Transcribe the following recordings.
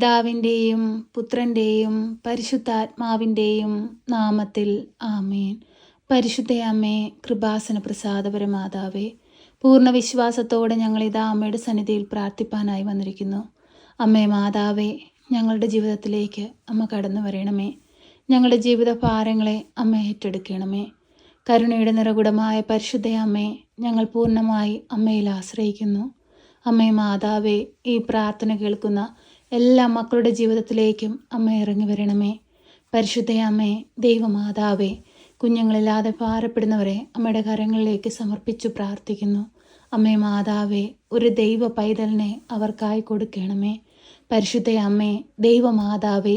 പിതാവിൻ്റെയും പുത്രൻ്റെയും പരിശുദ്ധാത്മാവിൻ്റെയും നാമത്തിൽ ആമേൻ. പരിശുദ്ധ അമ്മേ, കൃപാസന പ്രസാദപരമാതാവേ, പൂർണ്ണ വിശ്വാസത്തോടെ ഞങ്ങളിതാ അമ്മയുടെ സന്നിധിയിൽ പ്രാർത്ഥിപ്പാനായി വന്നിരിക്കുന്നു. അമ്മേ മാതാവേ, ഞങ്ങളുടെ ജീവിതത്തിലേക്ക് അമ്മ കടന്നു വരണമേ. ഞങ്ങളുടെ ജീവിത ഭാരങ്ങളെ അമ്മ ഏറ്റെടുക്കണമേ. കരുണയുടെ നിറകുടമായ പരിശുദ്ധ അമ്മേ, ഞങ്ങൾ പൂർണ്ണമായി അമ്മയിൽ ആശ്രയിക്കുന്നു. അമ്മേ മാതാവേ, ഈ പ്രാർത്ഥന കേൾക്കുന്ന എല്ലാ മക്കളുടെ ജീവിതത്തിലേക്കും അമ്മ ഇറങ്ങി വരണമേ. പരിശുദ്ധ അമ്മേ, ദൈവമാതാവേ, കുഞ്ഞുങ്ങളില്ലാതെ ഭാരപ്പെടുന്നവരെ അമ്മയുടെ കരങ്ങളിലേക്ക് സമർപ്പിച്ചു പ്രാർത്ഥിക്കുന്നു. അമ്മേ മാതാവേ, ഒരു ദൈവ പൈതലിനെ അവർക്കായി കൊടുക്കണമേ. പരിശുദ്ധ അമ്മേ, ദൈവമാതാവേ,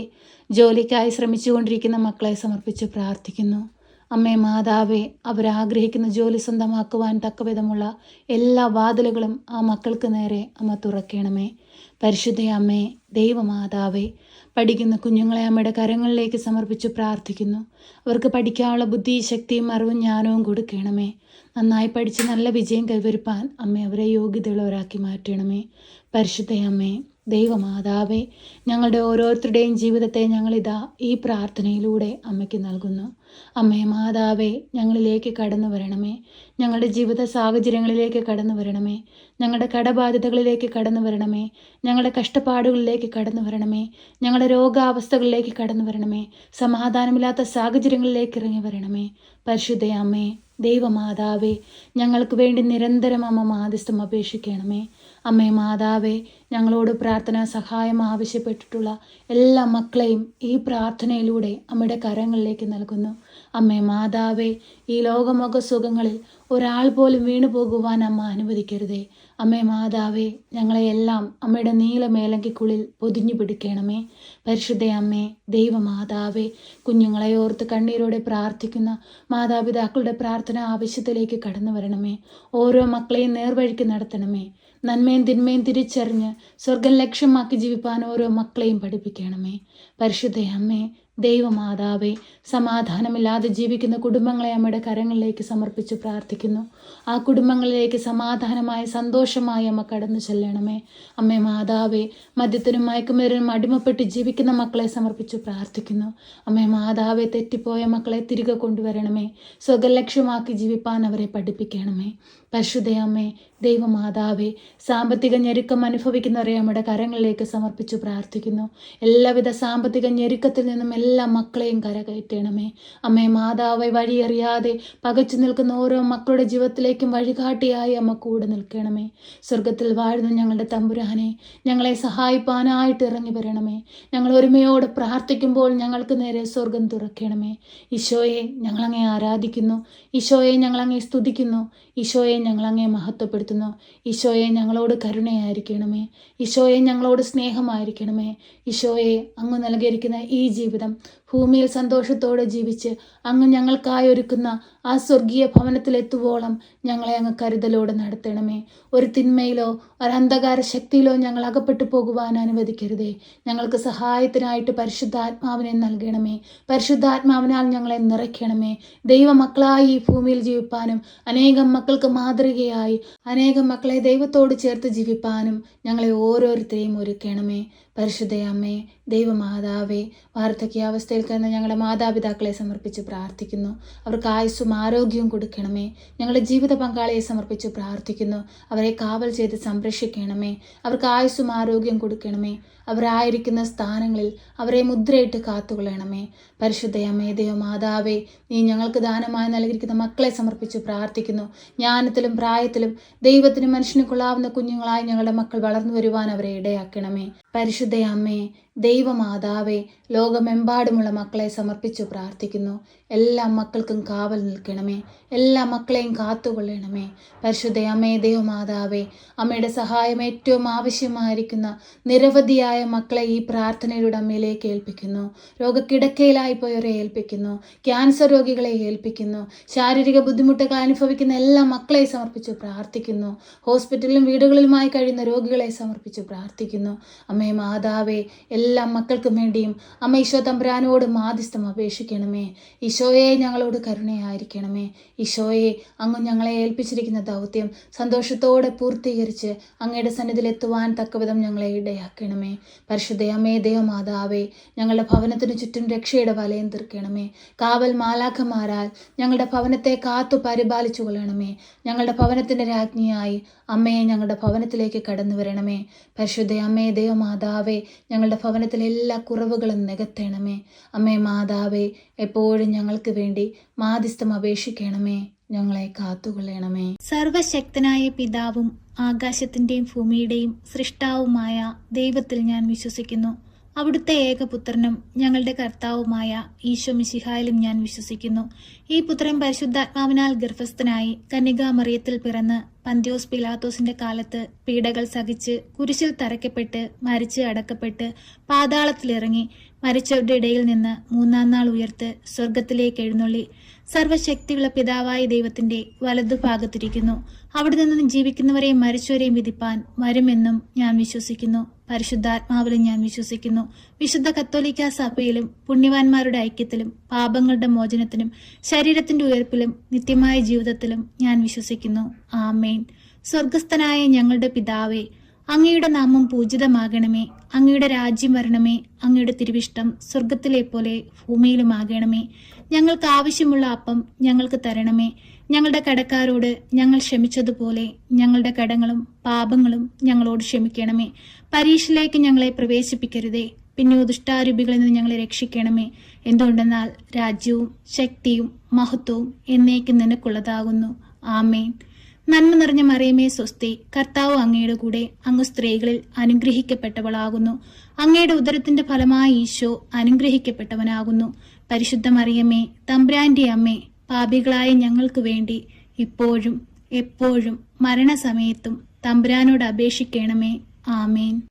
ജോലിക്കായി ശ്രമിച്ചുകൊണ്ടിരിക്കുന്ന മക്കളെ സമർപ്പിച്ച് പ്രാർത്ഥിക്കുന്നു. അമ്മേ മാതാവേ, അവരാഗ്രഹിക്കുന്ന ജോലി സ്വന്തമാക്കുവാൻ തക്കവിധമുള്ള എല്ലാ വാതിലുകളും ആ മക്കൾക്ക് നേരെ അമ്മ തുറക്കണമേ. പരിശുദ്ധ അമ്മേ, ദൈവമാതാവേ, പഠിക്കുന്ന കുഞ്ഞുങ്ങളെ അമ്മയുടെ കരങ്ങളിലേക്ക് സമർപ്പിച്ച് പ്രാർത്ഥിക്കുന്നു. അവർക്ക് പഠിക്കാനുള്ള ബുദ്ധി, ശക്തിയും അറിവും ജ്ഞാനവും കൊടുക്കണമേ. നന്നായി പഠിച്ച് നല്ല വിജയം കൈവരിപ്പാൻ അമ്മ അവരെ യോഗ്യതയുള്ളവരാക്കി മാറ്റണമേ. പരിശുദ്ധ അമ്മേ, ദൈവമാതാവേ, ഞങ്ങളുടെ ഓരോരുത്തരുടെയും ജീവിതത്തെ ഞങ്ങളിതാ ഈ പ്രാർത്ഥനയിലൂടെ അമ്മയ്ക്ക് നൽകുന്നു. അമ്മേ മാതാവേ, ഞങ്ങളിലേക്ക് കടന്നു വരണമേ. ഞങ്ങളുടെ ജീവിത സാഹചര്യങ്ങളിലേക്ക് കടന്നു വരണമേ. ഞങ്ങളുടെ കടബാധ്യതകളിലേക്ക് കടന്നു വരണമേ. ഞങ്ങളുടെ കഷ്ടപ്പാടുകളിലേക്ക് കടന്നു വരണമേ. ഞങ്ങളുടെ രോഗാവസ്ഥകളിലേക്ക് കടന്നു വരണമേ. സമാധാനമില്ലാത്ത സാഹചര്യങ്ങളിലേക്ക് ഇറങ്ങി വരണമേ. പരിശുദ്ധ അമ്മേ, ദൈവമാതാവേ, ഞങ്ങൾക്ക് വേണ്ടി നിരന്തരം അമ്മ മാധ്യസ്ഥം അപേക്ഷിക്കണമേ. അമ്മേ മാതാവേ, ഞങ്ങളോട് പ്രാർത്ഥനാ സഹായം ആവശ്യപ്പെട്ടിട്ടുള്ള എല്ലാ മക്കളെയും ഈ പ്രാർത്ഥനയിലൂടെ അമ്മയുടെ കരങ്ങളിലേക്ക് നൽകുന്നു. അമ്മേ മാതാവേ, ഈ ലോകമൊക സുഖങ്ങളിൽ ഒരാൾ പോലും വീണു പോകുവാൻ അമ്മ അനുവദിക്കരുതേ. അമ്മേ മാതാവേ, ഞങ്ങളെയെല്ലാം അമ്മയുടെ നീല മേലങ്കിക്കുള്ളിൽ പൊതിഞ്ഞു പിടിക്കണമേ. പരിശുദ്ധ അമ്മേ, ദൈവമാതാവേ, കുഞ്ഞുങ്ങളെ ഓർത്ത് കണ്ണീരോടെ പ്രാർത്ഥിക്കുന്ന മാതാപിതാക്കളുടെ പ്രാർത്ഥന ആവശ്യത്തിലേക്ക് കടന്നു വരണമേ. ഓരോ മക്കളെയും നേർവഴിക്ക് നടത്തണമേ. നന്മയും തിന്മയും തിരിച്ചറിഞ്ഞ് സ്വർഗം ലക്ഷ്യമാക്കി ജീവിപ്പാൻ ഓരോ മക്കളെയും പഠിപ്പിക്കണമേ. പരിശുദ്ധ അമ്മേ, ദൈവമാതാവേ, സമാധാനമില്ലാതെ ജീവിക്കുന്ന കുടുംബങ്ങളെ അമ്മയുടെ കരങ്ങളിലേക്ക് സമർപ്പിച്ച് പ്രാർത്ഥിക്കുന്നു. ആ കുടുംബങ്ങളിലേക്ക് സമാധാനമായ സന്തോഷമായി അമ്മ കടന്നു ചെല്ലണമേ. അമ്മേ മാതാവേ, മദ്യത്തിനും മയക്കുമരുന്നിനും അടിമപ്പെട്ട് ജീവിക്കുന്ന മക്കളെ സമർപ്പിച്ച് പ്രാർത്ഥിക്കുന്നു. അമ്മേ മാതാവേ, തെറ്റിപ്പോയ മക്കളെ തിരികെ കൊണ്ടുവരണമേ. സ്വകലക്ഷ്യമാക്കി ജീവിപ്പാൻ അവരെ പഠിപ്പിക്കണമേ. പരിശുദ്ധ അമ്മേ, ദൈവമാതാവേ, സാമ്പത്തിക ഞെരുക്കം അനുഭവിക്കുന്നവരെ അമ്മയുടെ കരങ്ങളിലേക്ക് സമർപ്പിച്ചു പ്രാർത്ഥിക്കുന്നു. എല്ലാവിധ സാമ്പത്തിക ഞെരുക്കത്തിൽ നിന്നും എല്ലാ മക്കളെയും കരകയറ്റണമേ. അമ്മേ മാതാവേ, വഴിയറിയാതെ പകച്ചു നിൽക്കുന്ന ഓരോ മക്കളുടെ ജീവിതത്തിലേക്കും വഴികാട്ടിയായി അമ്മ കൂടെ നിൽക്കണമേ. സ്വർഗത്തിൽ വാഴുന്ന ഞങ്ങളുടെ തമ്പുരാനെ, ഞങ്ങളെ സഹായിപ്പാനായിട്ട് ഇറങ്ങി വരണമേ. ഞങ്ങൾ ഒരുമയോടെ പ്രാർത്ഥിക്കുമ്പോൾ ഞങ്ങൾക്ക് നേരെ സ്വർഗം തുറക്കണമേ. ഈശോയെ, ഞങ്ങളങ്ങേ ആരാധിക്കുന്നു. ഈശോയെ, ഞങ്ങളങ്ങേ സ്തുതിക്കുന്നു. ഈശോയെ, ഞങ്ങളങ്ങേ മഹത്വപ്പെടുത്തുന്നു. ഈശോയെ, ഞങ്ങളോട് കരുണയായിരിക്കണമേ. ഈശോയെ, ഞങ്ങളോട് സ്നേഹമായിരിക്കണമേ. ഈശോയെ, അങ്ങ് നൽകിയിരിക്കുന്ന ഈ ജീവിതം ഭൂമിയിൽ സന്തോഷത്തോടെ ജീവിച്ച് അങ്ങ് ഞങ്ങൾക്കായി ഒരുക്കുന്ന ആ സ്വർഗീയ ഭവനത്തിലെത്തുവോളം ഞങ്ങളെ അങ്ങ് കരുതലോടെ നടത്തണമേ. ഒരു തിന്മയിലോ ഒരു അന്ധകാര ശക്തിയിലോ ഞങ്ങൾ അകപ്പെട്ടു പോകുവാൻ അനുവദിക്കരുതേ. ഞങ്ങൾക്ക് സഹായത്തിനായിട്ട് പരിശുദ്ധാത്മാവിനെ നൽകണമേ. പരിശുദ്ധാത്മാവിനാൽ ഞങ്ങളെ നിറയ്ക്കണമേ. ദൈവമക്കളായി ഈ ഭൂമിയിൽ ജീവിപ്പാനും അനേകം മക്കൾക്ക് മാതൃകയായി അനേകം മക്കളെ ദൈവത്തോട് ചേർത്ത് ജീവിപ്പാനും ഞങ്ങളെ ഓരോരുത്തരെയും ഒരുക്കണമേ. പരിശുദ്ധ അമ്മേ, ദൈവമാതാവേ, വാർദ്ധക്യാവസ്ഥയിൽ കിടന്ന ഞങ്ങളുടെ മാതാപിതാക്കളെ സമർപ്പിച്ച് പ്രാർത്ഥിക്കുന്നു. അവർക്ക് ആയുസ്സും ആരോഗ്യവും കൊടുക്കണമേ. ഞങ്ങളുടെ ജീവിത പങ്കാളിയെ സമർപ്പിച്ച് പ്രാർത്ഥിക്കുന്നു. അവരെ കാവൽ ചെയ്ത് സംരക്ഷിക്കണമേ. അവർക്ക് ആയുസ്സും ആരോഗ്യം കൊടുക്കണമേ. അവരായിരിക്കുന്ന സ്ഥാനങ്ങളിൽ അവരെ മുദ്രയിട്ട് കാത്തുകൊള്ളണമേ. പരിശുദ്ധ അമ്മേ, ദൈവമാതാവേ, നീ ഞങ്ങൾക്ക് ദാനമായി നൽകിയിരിക്കുന്ന മക്കളെ സമർപ്പിച്ച് പ്രാർത്ഥിക്കുന്നു. ജ്ഞാനത്തിലും പ്രായത്തിലും ദൈവത്തിനും മനുഷ്യനും കൊള്ളാവുന്ന കുഞ്ഞുങ്ങളായി ഞങ്ങളുടെ മക്കൾ വളർന്നു വരുവാൻ അവരെ ഇടയാക്കണമേ. പരിശുദ്ധ അമ്മേ, ദൈവമാതാവേ, ലോകമെമ്പാടുമുള്ള മക്കളെ സമർപ്പിച്ചു പ്രാർത്ഥിക്കുന്നു. എല്ലാ മക്കൾക്കും കാവൽ നിൽക്കണമേ. എല്ലാ മക്കളെയും കാത്തുകൊള്ളണമേ. പരിശുദ്ധ അമ്മേ, ദൈവമാതാവേ, അമ്മയുടെ സഹായം ഏറ്റവും ആവശ്യമായിരിക്കുന്ന നിരവധിയായ മക്കളെ ഈ പ്രാർത്ഥനയിലൂടെ അമ്മയിലേക്ക് ഏൽപ്പിക്കുന്നു. രോഗക്കിടക്കയിലായി പോയവരെ ഏൽപ്പിക്കുന്നു. ക്യാൻസർ രോഗികളെ ഏൽപ്പിക്കുന്നു. ശാരീരിക ബുദ്ധിമുട്ടുകൾ അനുഭവിക്കുന്ന എല്ലാ മക്കളെ സമർപ്പിച്ചു പ്രാർത്ഥിക്കുന്നു. ഹോസ്പിറ്റലിലും വീടുകളിലുമായി കഴിയുന്ന രോഗികളെ സമർപ്പിച്ചു പ്രാർത്ഥിക്കുന്നു. അമ്മേ മാതാവേ, എല്ലാ മക്കൾക്കും വേണ്ടിയും അമ്മ ഈശോ തമ്പുരാനോട് മാധ്യസ്ഥം അപേക്ഷിക്കണമേ. ഈശോയെ ഞങ്ങളോട് കരുണയായിരിക്കണമേ. ഈശോയെ അങ്ങ് ഞങ്ങളെ ഏൽപ്പിച്ചിരിക്കുന്ന ദൗത്യം സന്തോഷത്തോടെ പൂർത്തീകരിച്ച് അങ്ങയുടെ സന്നിധിയിൽ എത്തുവാൻ തക്കവിധം ഞങ്ങളെ ഇടയാക്കണമേ. പരിശുദ്ധ അമ്മേ ദൈവമാതാവേ, ഞങ്ങളുടെ ഭവനത്തിനു ചുറ്റും രക്ഷയുടെ വലയം തീർക്കണമേ. കാവൽ മാലാഖമാരാൽ ഞങ്ങളുടെ ഭവനത്തെ കാത്തു പരിപാലിച്ചു കൊള്ളണമേ. ഞങ്ങളുടെ ഭവനത്തിൻ്റെ രാജ്ഞിയായി അമ്മയെ ഞങ്ങളുടെ ഭവനത്തിലേക്ക് കടന്നു വരണമേ. പരിശുദ്ധ അമ്മേ ദൈവമാതാവേ, ഞങ്ങളുടെ ഭവനത്തിലെ എല്ലാ കുറവുകളും നികത്തണമേ. അമ്മേ മാതാവേ, എപ്പോഴും ഞങ്ങൾക്ക് വേണ്ടി മാധ്യസ്ഥം അപേക്ഷിക്കണമേ. ഞങ്ങളെ കാത്തുകൊള്ളണമേ. സർവശക്തനായ പിതാവും ആകാശത്തിന്റെയും ഭൂമിയുടെയും സൃഷ്ടാവുമായ ദൈവത്തിൽ ഞാൻ വിശ്വസിക്കുന്നു. അവിടുത്തെ ഏകപുത്രനും ഞങ്ങളുടെ കർത്താവുമായ ഈശോ മിശിഹായിലും ഞാൻ വിശ്വസിക്കുന്നു. ഈ പുത്രൻ പരിശുദ്ധാത്മാവിനാൽ ഗർഭസ്ഥനായി കന്യകാമറിയത്തിൽ പിറന്ന് പന്തിയോസ് പിലാത്തോസിന്റെ കാലത്ത് പീഡകൾ സഹിച്ച് കുരിശിൽ തറയ്ക്കപ്പെട്ട് മരിച്ച് അടക്കപ്പെട്ട് പാതാളത്തിലിറങ്ങി മരിച്ചവരുടെ ഇടയിൽ നിന്ന് മൂന്നാം നാൾ ഉയർത്ത് സ്വർഗത്തിലേക്ക് എഴുന്നള്ളി സർവശക്തിയുള്ള പിതാവായ ദൈവത്തിന്റെ വലതുഭാഗത്തിരിക്കുന്നു. അവിടെ നിന്ന് ജീവിക്കുന്നവരെയും മരിച്ചവരെയും വിധിപ്പാൻ വരുമെന്നും ഞാൻ വിശ്വസിക്കുന്നു. പരിശുദ്ധാത്മാവിലും ഞാൻ വിശ്വസിക്കുന്നു. വിശുദ്ധ കത്തോലിക്ക സഭയിലും പുണ്യവാന്മാരുടെ ഐക്യത്തിലും പാപങ്ങളുടെ മോചനത്തിനും ശരീരത്തിന്റെ ഉയർപ്പിലും നിത്യമായ ജീവിതത്തിലും ഞാൻ വിശ്വസിക്കുന്നു. ആമേൻ. സ്വർഗസ്ഥനായ ഞങ്ങളുടെ പിതാവേ, അങ്ങയുടെ നാമം പൂജിതമാകണമേ. അങ്ങയുടെ രാജ്യം വരണമേ. അങ്ങയുടെ തിരുവിഷ്ടം സ്വർഗത്തിലെ പോലെ ഭൂമിയിലുമാകണമേ. ഞങ്ങൾക്ക് ആവശ്യമുള്ള അപ്പം ഞങ്ങൾക്ക് തരണമേ. ഞങ്ങളുടെ കടക്കാരോട് ഞങ്ങൾ ക്ഷമിച്ചതുപോലെ ഞങ്ങളുടെ കടങ്ങളും പാപങ്ങളും ഞങ്ങളോട് ക്ഷമിക്കണമേ. പരീക്ഷയിലേക്ക് ഞങ്ങളെ പ്രവേശിപ്പിക്കരുതേ, പിന്നെ ദുഷ്ടാരൂപികളിൽ നിന്ന് ഞങ്ങളെ രക്ഷിക്കണമേ. എന്തുകൊണ്ടെന്നാൽ രാജ്യവും ശക്തിയും മഹത്വവും എന്നേക്കും നിനക്കുള്ളതാകുന്നു. ആമേൻ. നന്മ നിറഞ്ഞ മറിയമേ സ്വസ്തി, കർത്താവ് അങ്ങയുടെ കൂടെ, അങ്ങ് സ്ത്രീകളിൽ അനുഗ്രഹിക്കപ്പെട്ടവളാകുന്നു. അങ്ങയുടെ ഉദരത്തിന്റെ ഫലമായ ഈശോ അനുഗ്രഹിക്കപ്പെട്ടവനാകുന്നു. പരിശുദ്ധ മറിയമേ, തമ്പുരാന്റെ അമ്മേ, പാപികളായ ഞങ്ങൾക്ക് വേണ്ടി ഇപ്പോഴും എപ്പോഴും മരണസമയത്തും തമ്പുരാനോട് അപേക്ഷിക്കണമേ. ആമേൻ.